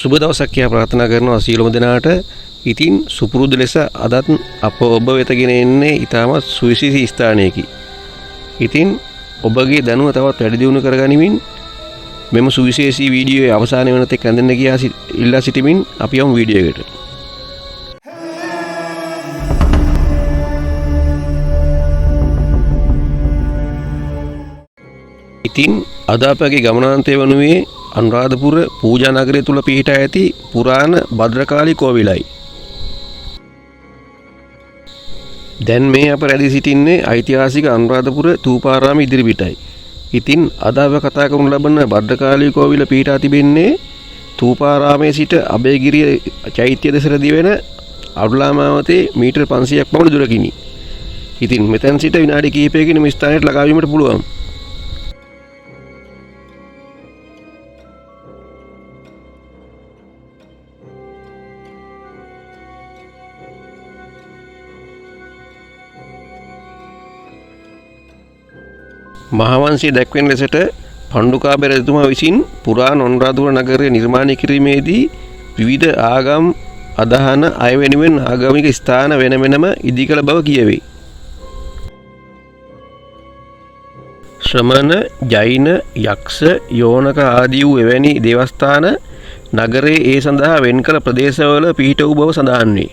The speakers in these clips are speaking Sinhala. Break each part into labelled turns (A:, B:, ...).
A: සුබ දවසක් කියලා ප්‍රාර්ථනා කරනවා සියලුම දෙනාට. ඉතින් සුපුරුදු ලෙස අදත් අප ඔබ වෙත ගෙන එන්නේ ඊටමත් සුවිශේෂී ස්ථානයකි. ඉතින් ඔබගේ දැනුම තවත් වැඩි දියුණු කරගනිමින් මෙම සුවිශේෂී වීඩියෝයේ අවසානය වෙන තෙක් ඇඳෙන්න කියා ඉල්ලා සිටිමින් අපි යමු වීඩියෝ එකට. ඉතින් අද අපගේ ගමනාන්තය වනුයේ අනුරාධපුර පූජා නගරය තුල පිහිටා ඇති පුරාණ භද්‍රකාලී කෝවිලයි. දැන් මේ අප රැඳී සිටින්නේ ඓතිහාසික අනුරාධපුර ථූපාරාම ඉදිරිපිටයි. ඉතින් අද අප කතා කරනු ලබන භද්‍රකාලී කෝවිල පිහිටා තිබෙන්නේ ථූපාරාමයේ සිට අබේගිරිය චෛත්‍ය දෙසට දිවෙන අරුලාමාවතේ මීටර් 500ක් පමණ දුරකිනි. ඉතින් මෙතෙන් සිට විනාඩි කිහිපයකින් මේ ස්ථානයට ළඟා වීමට පුළුවන්. මහාවංශයේ දැක්වෙන ලෙසට පණ්ඩුකාභය රජතුමා විසින් පුරාණ අනුරාධපුර නගරය නිර්මාණය කිරීමේදී විවිධ ආගම් අදහන අය වෙනුවෙන් ආගමික ස්ථාන වෙන වෙනම ඉදිකළ බව කියවේ. ශ්‍රමණ, ජෛන, යක්ෂ, යෝනක ආදී වූ එවැනි දේවස්ථාන නගරයේ ඒ සඳහා වෙන් කළ ප්‍රදේශවල පිහිට වූ බව සඳහන් වේ.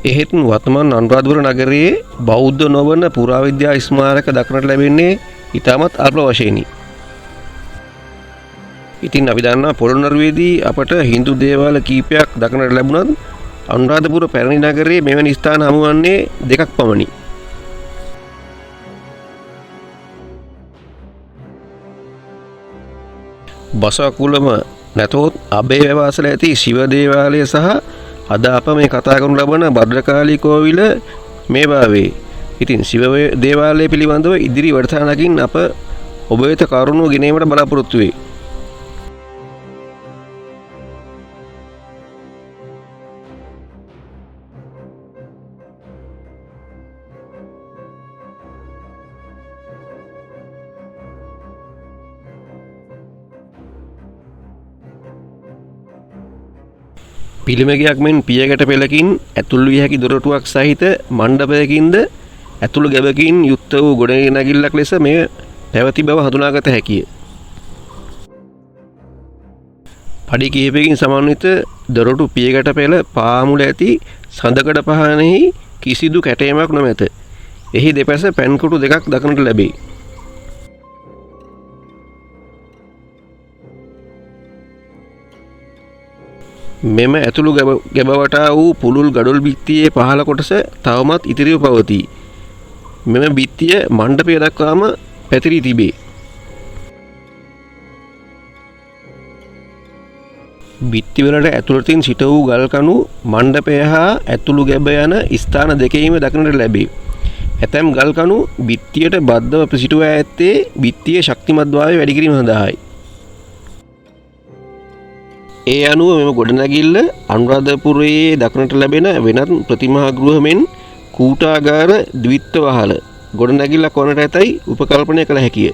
A: එහෙත් වර්තමාන අනුරාධපුර නගරයේ බෞද්ධ නොවන පුරාවිද්‍යා ස්මාරක දක්නට ලැබෙන්නේ ඉතාමත් අල්ප වශයෙනි. ඉතින් අපි දන්නා පොළොන්නරුවේදී අපට හින්දු දේවාල කීපයක් දක්නට ලැබුණත් අනුරාධපුර පැරණි නගරයේ මෙවැනි ස්ථාන හමුවන්නේ දෙකක් පමණි. බසකුලම නැතොත් අබේ වැවාසල ඇති ශිව දේවාලය සහ අද අප මේ කතා කරනු ලබන භද්‍රකාලී කෝවිල මේ භාවේ. ඉතින් ශිව දේවාලය පිළිබඳව ඉදිරි වැඩසටහනකින් අප ඔබ වෙත කරුණු ගෙනීමට බලාපොරොත්තු වෙයි. පිළිමයක් මෙන් පියකට පෙළකින් ඇතුල් විය හැකි දොරටුවක් සහිත මණ්ඩපයකින්ද ඇතුළු ගැබකින් යුක්ත වූ ගොඩනැගිල්ලක් ලෙස මෙය පැවති බව හඳුනාගත හැකිය. පඩි කිහිපයකින් සමන්විත දොරටු පියකට පෙළ පාමුල ඇති සඳකඩ පහනෙහි කිසිදු කැටයමක් නොමැත. එහි දෙපැස පැන්කුටු දෙකක් දක්නට ලැබේ. මෙම ඇතුළු ගැබවටා වූ පුළුල් ගඩොල් බිත්තියේ පහළ කොටස තවමත් ඉතිරිව පවතී. මෙම බිත්තිය මණ්ඩපය දක්වාම පැතිරී තිබේ. බිත්තිවලට ඇතුළතින් සිට වූ ගල් කණු මණ්ඩපය හා ඇතුළු ගැබ යන ස්ථාන දෙකෙහිම දක්නට ලැබේ. ඇතැම් ගල් කණු බිත්තියට බද්ධව පිසිටුවා ඇත්තේ බිත්තියේ ශක්තිමත්භාවය වැඩි කිරීම සඳහායි. ඒ අනුව මෙම ගොඩනැගිල්ල අනුරාධපුරයේ දක්නට ලැබෙන වෙනත් ප්‍රතිමා ගෘහ මෙන් කූටාගාර ද්විත්ව වහල ගොඩනැගිල්ලක් වනට ඇතැයි උපකල්පනය කළ හැකිය.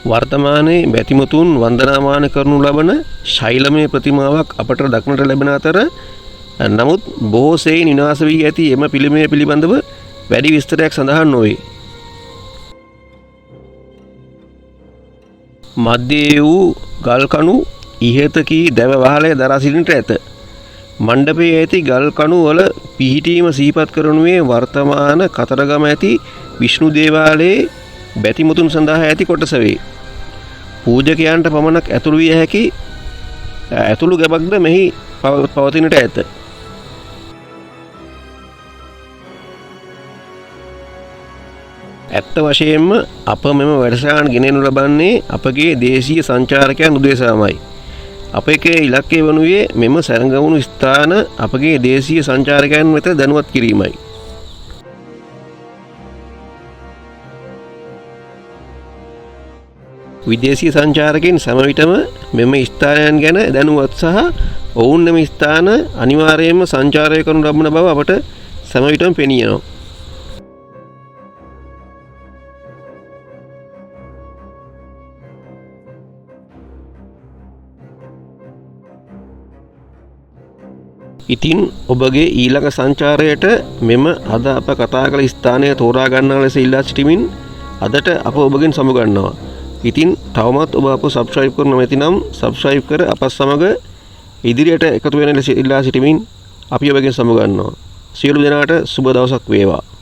A: වර්තමානයේ බැතිමතුන් වන්දනාමාන කරනු ලබන ශෛලමය ප්‍රතිමාවක් අපට දක්නට ලැබෙන අතර නමුත් බොහෝ සෙයින් විනාශ වී ඇති එම පිළිමය පිළිබඳව වැඩි විස්තරයක් සඳහන් නොවේ. මධ්‍යයේ වූ ගල් කණු ඉහත කී දැව වහලය දරා සිටින්නට ඇත. මණ්ඩපයේ ඇති ගල් කණු වල පිහිටීම සිහිපත් කරනුයේ වර්තමාන කතරගම ඇති විෂ්ණු දේවාලයේ බැතිමුතුන් සඳහා ඇති කොටස වේ. පූජකයන්ට පමණක් ඇතුළු විය හැකි ඇතුළු ගැබක්ද මෙහි පවතිනට ඇත. ඇත්ත වශයෙන්ම අප මෙම වැඩසටහන ගෙනෙනු ලබන්නේ අපගේ දේශීය සංචාරකයන් උදෙසාමයි. අපගේ ඉලක්කය වනුයේ මෙම සැරඟවුණු ස්ථාන අපගේ දේශීය සංචාරකයන් වෙත දැනුවත් කිරීමයි. විදේශීය සංචාරකයන් සම විටම මෙම ස්ථානයන් ගැන දැනුවත් සහ ඔවුන් මෙම ස්ථාන අනිවාර්යයෙන්ම සංචාරය කරනු ලබන බව අපට සම විටම පෙනී යනවා. ඉතින් ඔබගේ ඊළඟ සංචාරයට මෙම අද අප කතා කළ ස්ථානය තෝරා ගන්නා ලෙස ඉල්ලා සිටිමින් අදට අප ඔබගෙන් සමුගන්නවා. ඉතින් තවමත් ඔබ අප සබ්ස්ක්‍රයිබ් කරනු නැතිනම් සබ්ස්ක්‍රයිබ් කර අපත් සමග ඉදිරියට එකතු වෙන ලෙස ඉල්ලා සිටිමින් අපි ඔබගෙන් සමුගන්නවා. සියලු දෙනාට සුබ දවසක් වේවා.